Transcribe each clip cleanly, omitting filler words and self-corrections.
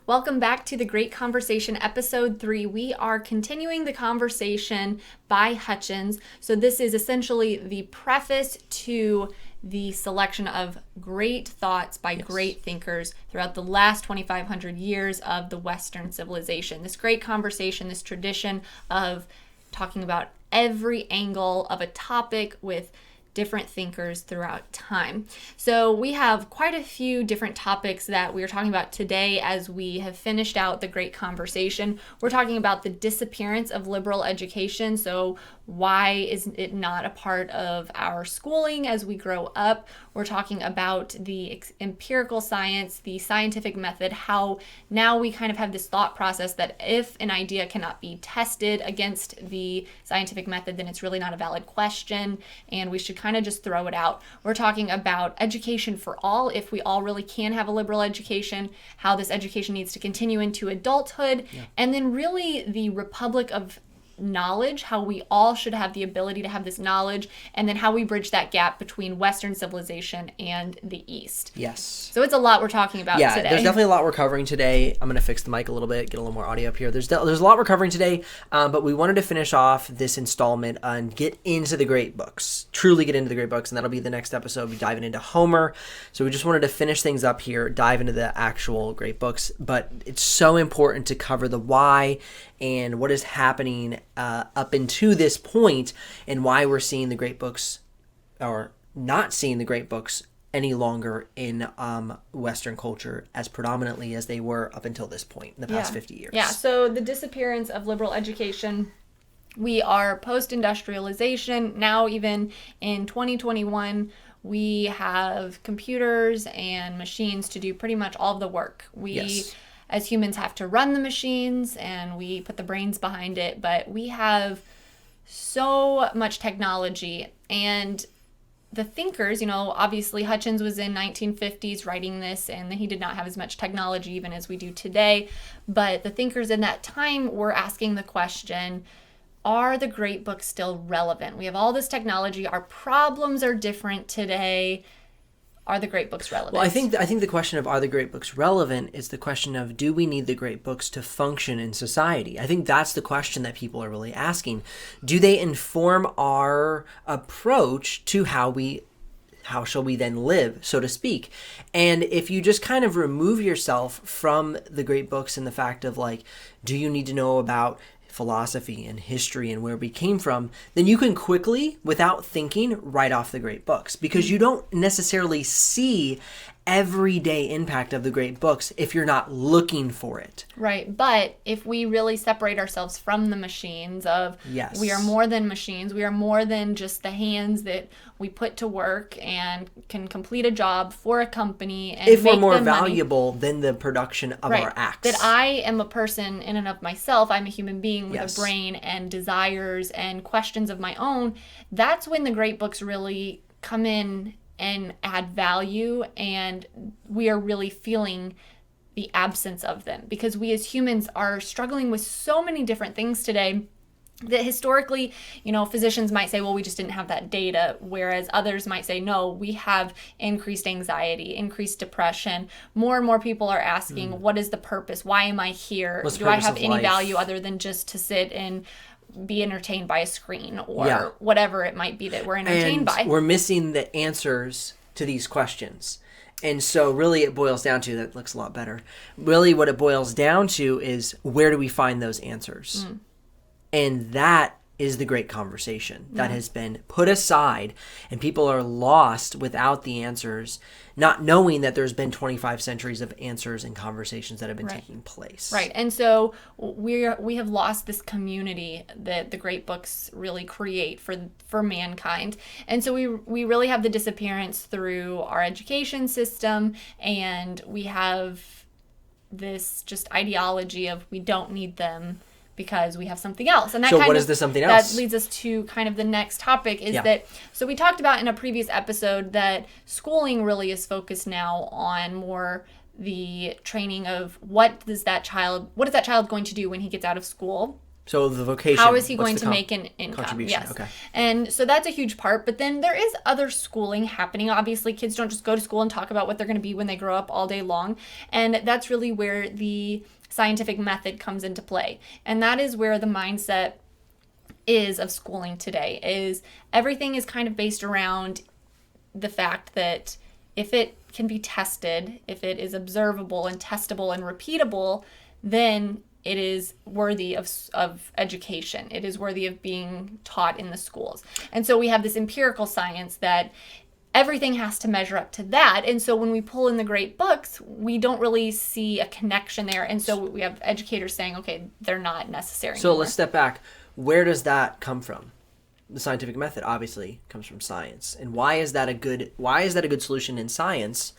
Welcome back to the Great Conversation, episode 3. We are continuing the conversation by Hutchins. So this is essentially the preface to the selection of great thoughts by great thinkers throughout the last 2,500 years of the Western civilization. This great conversation, this tradition of talking about every angle of a topic with different thinkers throughout time. So we have quite a few different topics that we are talking about today as we have finished out the great conversation. We're talking about the disappearance of liberal education. So why is it not a part of our schooling as we grow up? We're talking about the empirical science, the scientific method, how now we kind of have this thought process that if an idea cannot be tested against the scientific method, then it's really not a valid question and we should kind of just throw it out. We're talking about education for all, if we all really can have a liberal education, how this education needs to continue into adulthood, and then really the republic of knowledge, how we all should have the ability to have this knowledge, and then how we bridge that gap between Western civilization and the East. Yes. So it's a lot we're talking about today. There's definitely a lot we're covering today. I'm going to fix the mic a little bit, get a little more audio up here. There's a lot we're covering today, but we wanted to finish off this installment and get into the great books, truly get into the great books, and that'll be the next episode. We'll be diving into Homer. So we just wanted to finish things up here, dive into the actual great books, but it's so important to cover the why and what is happening up into this point and why we're seeing the great books or not seeing the great books any longer in Western culture as predominantly as they were up until this point in the past 50 years. Yeah, so the disappearance of liberal education, we are post-industrialization. Now even in 2021, we have computers and machines to do pretty much all of the work. We as humans have to run the machines and we put the brains behind it, but we have so much technology. And the thinkers, obviously Hutchins was in 1950s writing this, and he did not have as much technology even as we do today. But the thinkers in that time were asking the question, are the great books still relevant? We have all this technology. Our problems are different today. Are the great books relevant? Well, I think the question of are the great books relevant is the question of do we need the great books to function in society? I think that's the question that people are really asking. Do they inform our approach to how shall we then live, so to speak? And if you just kind of remove yourself from the great books and the fact of do you need to know about philosophy and history and where we came from, then you can quickly, without thinking, write off the great books because you don't necessarily see everyday impact of the great books if you're not looking for it. Right. But if we really separate ourselves from the machines of we are more than machines, we are more than just the hands that we put to work and can complete a job for a company and if make we're more them valuable than the production of our acts. That I am a person in and of myself, I'm a human being with a brain and desires and questions of my own, that's when the great books really come in and add value, and we are really feeling the absence of them because we as humans are struggling with so many different things today that historically, physicians might say, well, we just didn't have that data, whereas others might say, no, we have increased anxiety, increased depression. More and more people are asking, what is the purpose? Why am I here? Do I have any value other than just to sit and be entertained by a screen or whatever it might be that we're entertained by? We're missing the answers to these questions. And so really it boils down to, that looks a lot better. Really what it boils down to is, where do we find those answers? And that is the great conversation that has been put aside, and people are lost without the answers, not knowing that there's been 25 centuries of answers and conversations that have been taking place. Right. And so we have lost this community that the great books really create for mankind. And so we really have the disappearance through our education system, and we have this just ideology of we don't need them because we have something else. And that what is the something else? That leads us to kind of the next topic is that, so we talked about in a previous episode that schooling really is focused now on more the training of what is that child going to do when he gets out of school. So the vocation. How is he what's going the to make an income? contribution? Yes. Okay. And so that's a huge part. But then there is other schooling happening. Obviously, kids don't just go to school and talk about what they're going to be when they grow up all day long. And that's really where the scientific method comes into play. And that is where the mindset is of schooling today, is everything is kind of based around the fact that if it can be tested, if it is observable and testable and repeatable, then it is worthy of education. It is worthy of being taught in the schools. And so we have this empirical science that everything has to measure up to that. And so when we pull in the great books, we don't really see a connection there. And so we have educators saying, okay, they're not necessary So anymore. let's step back. Where does that come from? The scientific method obviously comes from science. And why is that a good solution in science?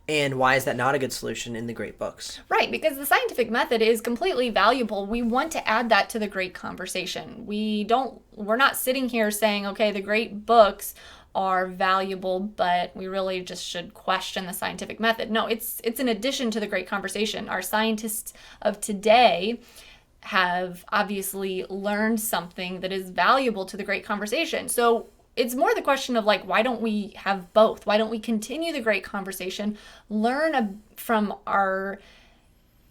And why is that not a good solution in the great books? Right, because the scientific method is completely valuable. We want to add that to the great conversation. We're not sitting here saying, okay, the great books are valuable, but we really just should question the scientific method. No, it's an addition to the great conversation. Our scientists of today have obviously learned something that is valuable to the great conversation. So it's more the question of like, why don't we have both? Why don't we continue the great conversation, learn from our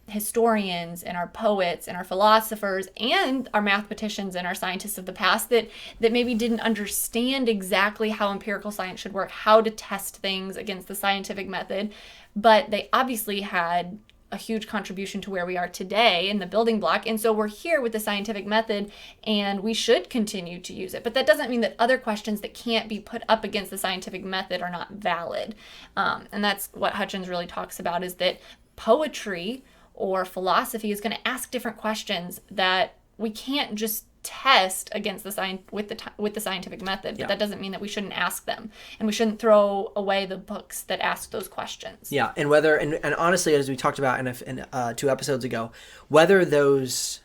historians and our poets and our philosophers and our mathematicians and our scientists of the past that maybe didn't understand exactly how empirical science should work, how to test things against the scientific method, but they obviously had a huge contribution to where we are today in the building block. And so we're here with the scientific method and we should continue to use it. But that doesn't mean that other questions that can't be put up against the scientific method are not valid. And that's what Hutchins really talks about, is that poetry or philosophy is going to ask different questions that we can't just test against the with the scientific method, but that doesn't mean that we shouldn't ask them, and we shouldn't throw away the books that ask those questions. Yeah, and and honestly, as we talked about in 2 episodes ago, whether those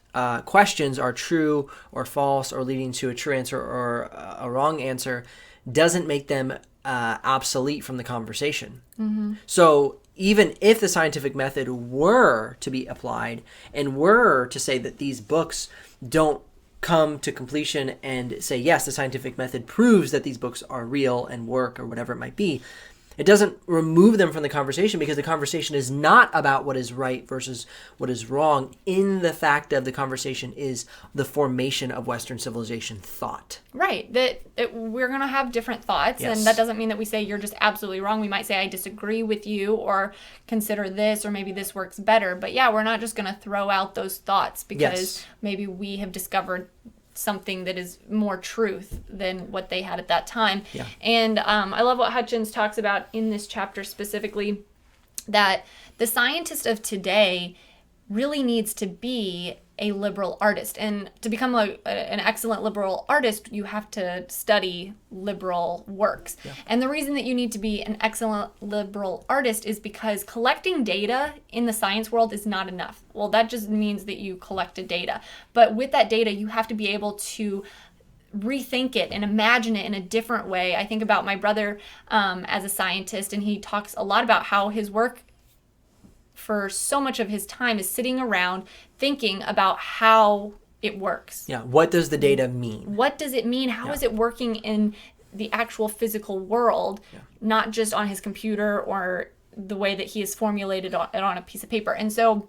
questions are true or false or leading to a true answer or a wrong answer doesn't make them obsolete from the conversation. Mm-hmm. So even if the scientific method were to be applied and were to say that these books don't come to completion and say, yes, the scientific method proves that these books are real and work or whatever it might be, it doesn't remove them from the conversation, because the conversation is not about what is right versus what is wrong. In the fact of the conversation is the formation of Western civilization thought. Right. That we're going to have different thoughts, Yes. and that doesn't mean that we say you're just absolutely wrong. We might say, I disagree with you, or consider this, or maybe this works better. But yeah, we're not just going to throw out those thoughts because maybe we have discovered something that is more truth than what they had at that time. Yeah. And I love what Hutchins talks about in this chapter specifically, that the scientist of today really needs to be a liberal artist. And to become an excellent liberal artist, you have to study liberal works. Yeah. And the reason that you need to be an excellent liberal artist is because collecting data in the science world is not enough. Well, that just means that you collected data. But with that data, you have to be able to rethink it and imagine it in a different way. I think about my brother as a scientist, and he talks a lot about how his work for so much of his time is sitting around thinking about how it works. Yeah. What does the data mean? What does it mean? How is it working in the actual physical world, not just on his computer or the way that he has formulated it on a piece of paper? And so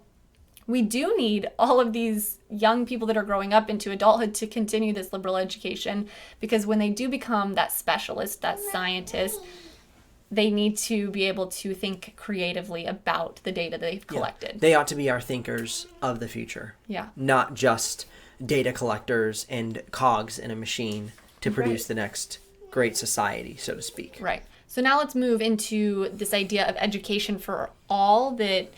we do need all of these young people that are growing up into adulthood to continue this liberal education, because when they do become that specialist, that scientist, they need to be able to think creatively about the data they've collected. Yeah. They ought to be our thinkers of the future. Yeah. Not just data collectors and cogs in a machine to produce the next great society, so to speak. Right. So now let's move into this idea of education for all, that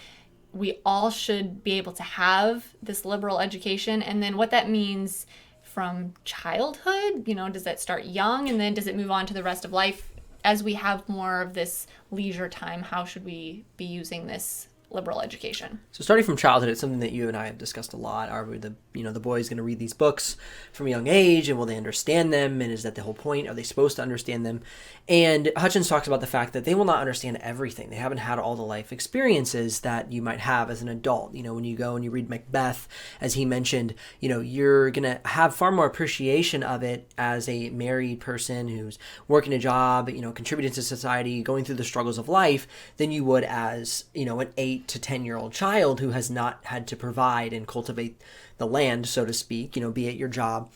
we all should be able to have this liberal education, and then what that means from childhood. Does that start young, and then does it move on to the rest of life? As we have more of this leisure time, how should we be using this liberal education. So starting from childhood, it's something that you and I have discussed a lot. Are the boys going to read these books from a young age, and will they understand them? And is that the whole point? Are they supposed to understand them? And Hutchins talks about the fact that they will not understand everything. They haven't had all the life experiences that you might have as an adult. When you go and you read Macbeth, as he mentioned, you're going to have far more appreciation of it as a married person who's working a job, contributing to society, going through the struggles of life, than you would as, an 8 to 10-year-old child who has not had to provide and cultivate the land, so to speak, be it your job.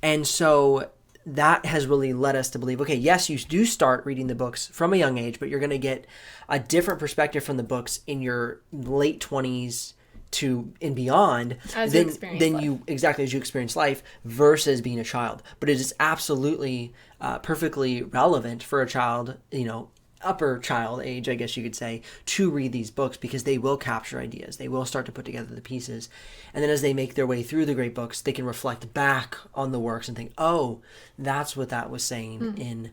And so that has really led us to believe, okay, yes, you do start reading the books from a young age, but you're going to get a different perspective from the books in your late 20s to and beyond as than you experience life versus being a child. But it is absolutely perfectly relevant for a child, upper child age, I guess you could say, to read these books, because they will capture ideas. They will start to put together the pieces. And then as they make their way through the great books, they can reflect back on the works and think, oh, that's what that was saying in,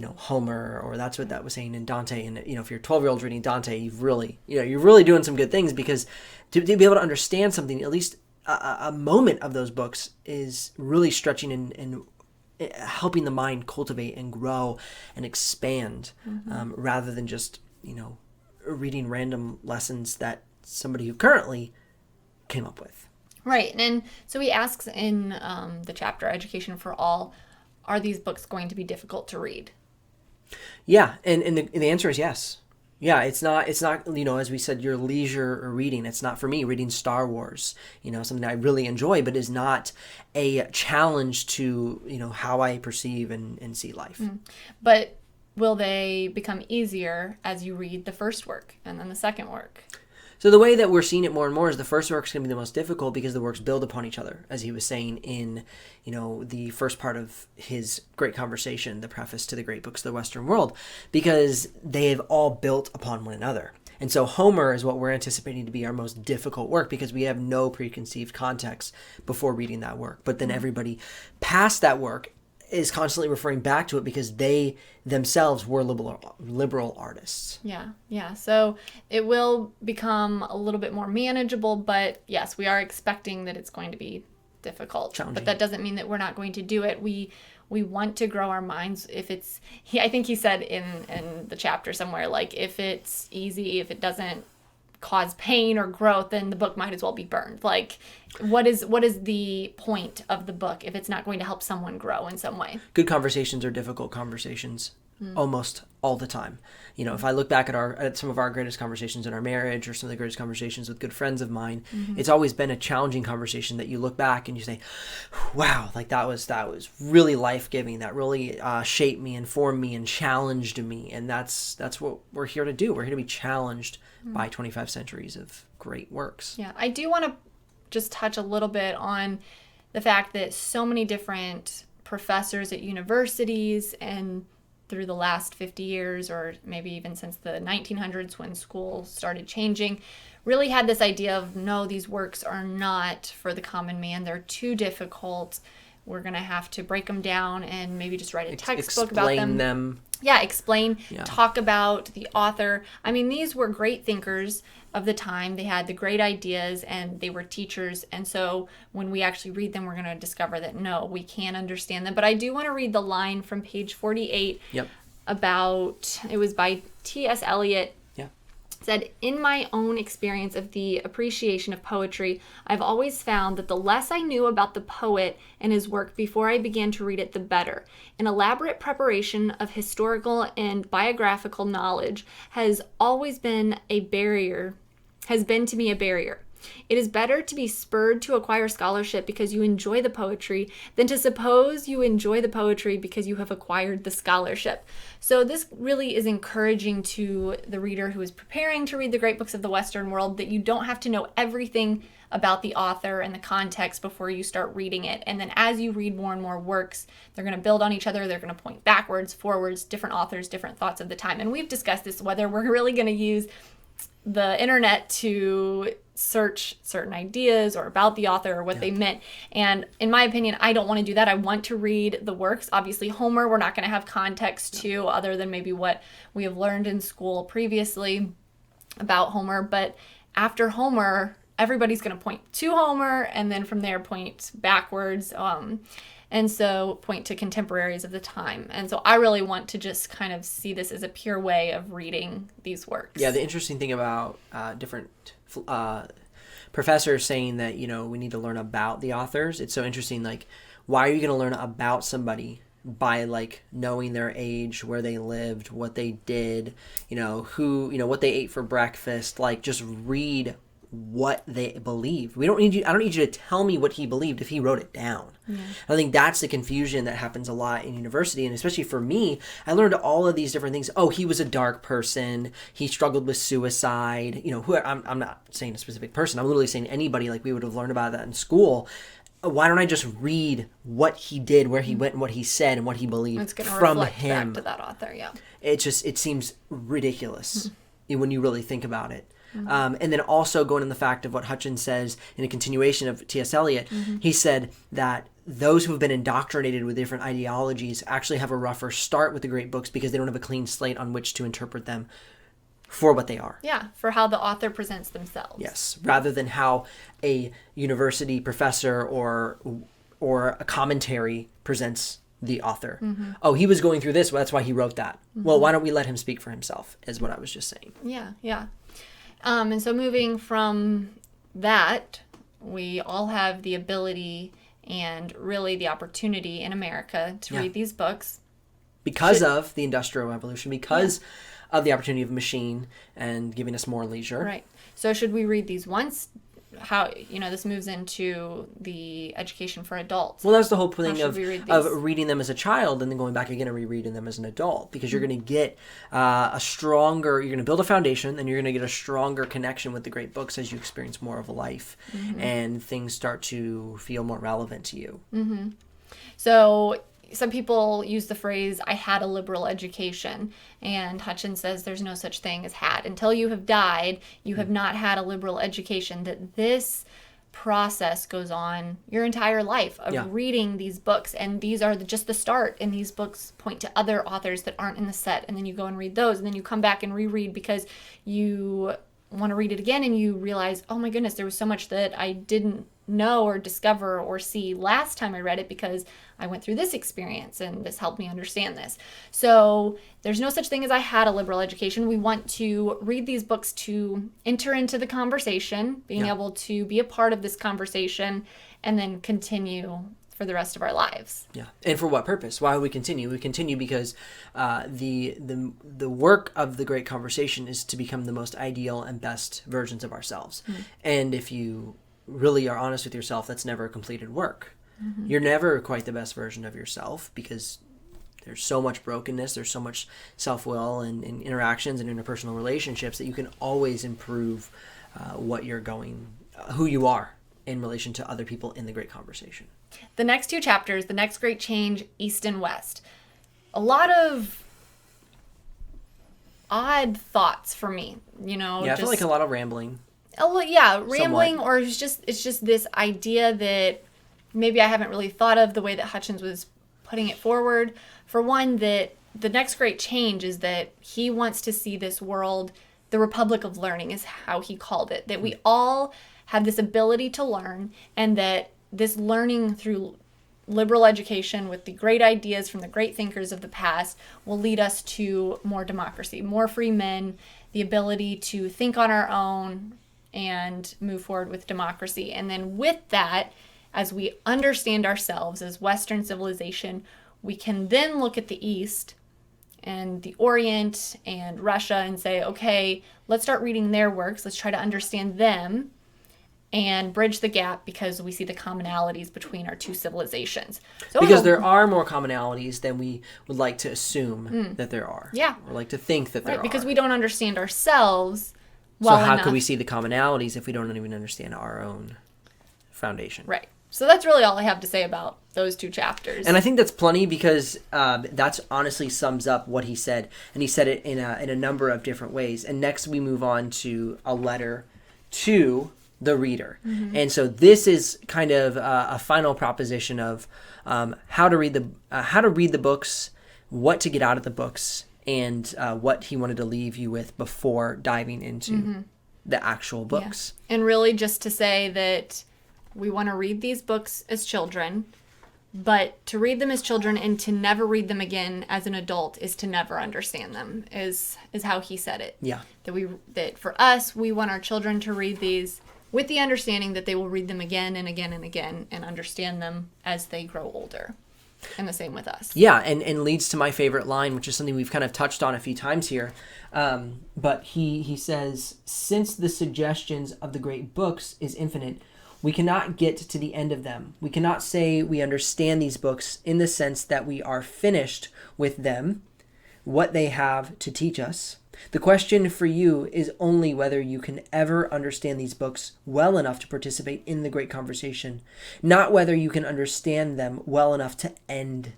Homer, or that's what that was saying in Dante. And, if you're 12-year-old reading Dante, you're really doing some good things, because to be able to understand something, at least a moment of those books, is really stretching and helping the mind cultivate and grow and expand, rather than just, reading random lessons that somebody who currently came up with. Right. And so he asks in the chapter, Education for All, are these books going to be difficult to read? Yeah. And the answer is yes. Yeah, it's not, as we said, your leisure reading. It's not for me reading Star Wars, something I really enjoy, but is not a challenge to, how I perceive and see life. But will they become easier as you read the first work and then the second work? So the way that we're seeing it more and more is the first work is going to be the most difficult, because the works build upon each other, as he was saying in, the first part of his great conversation, the preface to the great books of the Western world, because they have all built upon one another. And so Homer is what we're anticipating to be our most difficult work, because we have no preconceived context before reading that work. But then everybody past that work is constantly referring back to it, because they themselves were liberal artists. Yeah. So it will become a little bit more manageable, but yes, we are expecting that it's going to be difficult. Challenging. But that doesn't mean that we're not going to do it. We want to grow our minds. If it's, I think he said in the chapter somewhere, like, if it's easy, if it doesn't cause pain or growth, then the book might as well be burned. Like, what is the point of the book if it's not going to help someone grow in some way? Good conversations are difficult conversations almost all the time. If I look back at some of our greatest conversations in our marriage, or some of the greatest conversations with good friends of mine, it's always been a challenging conversation that you look back and you say, wow, like that was really life-giving. That really shaped me, informed me, and challenged me. And that's what we're here to do. We're here to be challenged by 25 centuries of great works. Yeah, I do want to just touch a little bit on the fact that so many different professors at universities, and through the last 50 years, or maybe even since the 1900s when school started changing, really had this idea of, no, these works are not for the common man. They're too difficult. We're going to have to break them down and maybe just write a textbook about them. Explain them. Yeah, explain, talk about the author. I mean, these were great thinkers of the time. They had the great ideas, and they were teachers. And so when we actually read them, we're going to discover that, no, we can't understand them. But I do want to read the line from page 48 about, it was by T.S. Eliot. Said, in my own experience of the appreciation of poetry, I've always found that the less I knew about the poet and his work before I began to read it, the better. An elaborate preparation of historical and biographical knowledge has always been to me a barrier. It is better to be spurred to acquire scholarship because you enjoy the poetry than to suppose you enjoy the poetry because you have acquired the scholarship. So this really is encouraging to the reader who is preparing to read the great books of the Western world, that you don't have to know everything about the author and the context before you start reading it. And then as you read more and more works, they're going to build on each other. They're going to point backwards, forwards, different authors, different thoughts of the time. And we've discussed this, whether we're really going to use the internet to search certain ideas or about the author or what they meant. And in my opinion, I don't want to do that. I want to read the works. Obviously, Homer, we're not going to have context to, other than maybe what we have learned in school previously. about Homer, but after Homer, everybody's going to point to Homer, and then from there point backwards, and so point to contemporaries of the time. And so I really want to just kind of see this as a pure way of reading these works. Yeah, the interesting thing about different professors saying that, we need to learn about the authors, it's so interesting. Like, why are you going to learn about somebody by like knowing their age, where they lived, what they did, what they ate for breakfast? Like, just read what they believe. I don't need you to tell me what he believed if he wrote it down. Yeah. I think that's the confusion that happens a lot in university, and especially for me, I learned all of these different things. Oh, he was a dark person. He struggled with suicide. I'm not saying a specific person. I'm literally saying anybody. Like, we would have learned about that in school. Why don't I just read what he did, where he went, and what he said, and what he believed from him? Back to that author, yeah. It seems ridiculous when you really think about it. And then also going on the fact of what Hutchins says in a continuation of T.S. Eliot, he said that those who have been indoctrinated with different ideologies actually have a rougher start with the great books because they don't have a clean slate on which to interpret them for what they are. Yeah, for how the author presents themselves. Yes, rather than how a university professor or a commentary presents the author. Oh, he was going through this, well, that's why he wrote that. Well, why don't we let him speak for himself, is what I was just saying. Yeah. And so moving from that, we all have the ability and really the opportunity in America to read these books. Because of the Industrial Revolution, because of the opportunity of machine and giving us more leisure. Right. So should we read these once? How, this moves into the education for adults. Well, that's the whole thing of reading them as a child and then going back again and rereading them as an adult, because you're going to get you're going to build a foundation, and you're going to get a stronger connection with the great books as you experience more of a life and things start to feel more relevant to you. So some people use the phrase, I had a liberal education, and Hutchins says there's no such thing as had. Until you have died, you have not had a liberal education. That this process goes on your entire life of reading these books, and these are just the start, and these books point to other authors that aren't in the set, and then you go and read those, and then you come back and reread because you want to read it again, and you realize, oh my goodness, there was so much that I didn't know or discover or see last time I read it because I went through this experience and this helped me understand this. So there's no such thing as I had a liberal education. We want to read these books to enter into the conversation, being able to be a part of this conversation, and then continue for the rest of our lives. Yeah. And for what purpose? Why would we continue? We continue because the work of the great conversation is to become the most ideal and best versions of ourselves. And if you really are honest with yourself, that's never a completed work. You're never quite the best version of yourself because there's so much brokenness, there's so much self-will and interactions and interpersonal relationships that you can always improve who you are in relation to other people in the great conversation. The next two chapters, the next great change, East and West. A lot of odd thoughts for me, I feel like a lot of rambling. Oh, yeah, rambling, somewhat. Or it's just this idea that maybe I haven't really thought of the way that Hutchins was putting it forward. For one, that the next great change is that he wants to see this world, the Republic of Learning is how he called it, that we all have this ability to learn, and that this learning through liberal education with the great ideas from the great thinkers of the past will lead us to more democracy, more free men, the ability to think on our own, and move forward with democracy. And then with that, as we understand ourselves as Western civilization, we can then look at the East and the Orient and Russia and say, okay, let's start reading their works. Let's try to understand them and bridge the gap because we see the commonalities between our two civilizations. So because there are more commonalities than we would like to assume that there are. Yeah. Or like to think that there are. Because we don't understand ourselves well enough. So how could we see the commonalities if we don't even understand our own foundation? Right. So that's really all I have to say about those two chapters. And I think that's plenty because that's honestly sums up what he said. And he said it in a number of different ways. And next we move on to a letter to the reader. And so this is kind of a final proposition of how to read the books, what to get out of the books, and what he wanted to leave you with before diving into the actual books. Yeah. And really just to say that we want to read these books as children, but to read them as children and to never read them again as an adult is to never understand them, is how he said it. Yeah. That for us, we want our children to read these with the understanding that they will read them again and again and again and understand them as they grow older. And the same with us. Yeah, and leads to my favorite line, which is something we've kind of touched on a few times here. But he says, since the suggestions of the great books is infinite, we cannot get to the end of them. We cannot say we understand these books in the sense that we are finished with them, what they have to teach us. The question for you is only whether you can ever understand these books well enough to participate in the great conversation, not whether you can understand them well enough to end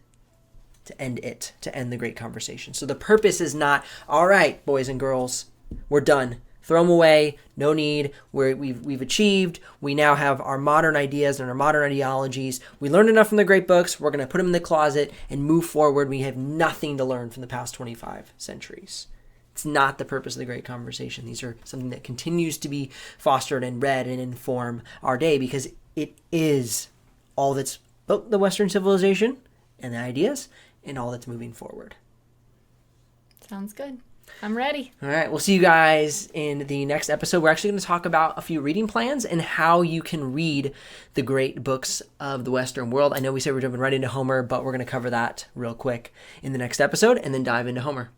the great conversation. So the purpose is not, all right, boys and girls, we're done. Throw them away. No need. We've achieved. We now have our modern ideas and our modern ideologies. We learned enough from the great books. We're going to put them in the closet and move forward. We have nothing to learn from the past 25 centuries. It's not the purpose of the great conversation. These are something that continues to be fostered and read and inform our day because it is all that's built the Western civilization and the ideas and all that's moving forward. Sounds good. I'm ready. All right. We'll see you guys in the next episode. We're actually going to talk about a few reading plans and how you can read the great books of the Western world. I know we said we're jumping right into Homer, but we're going to cover that real quick in the next episode and then dive into Homer.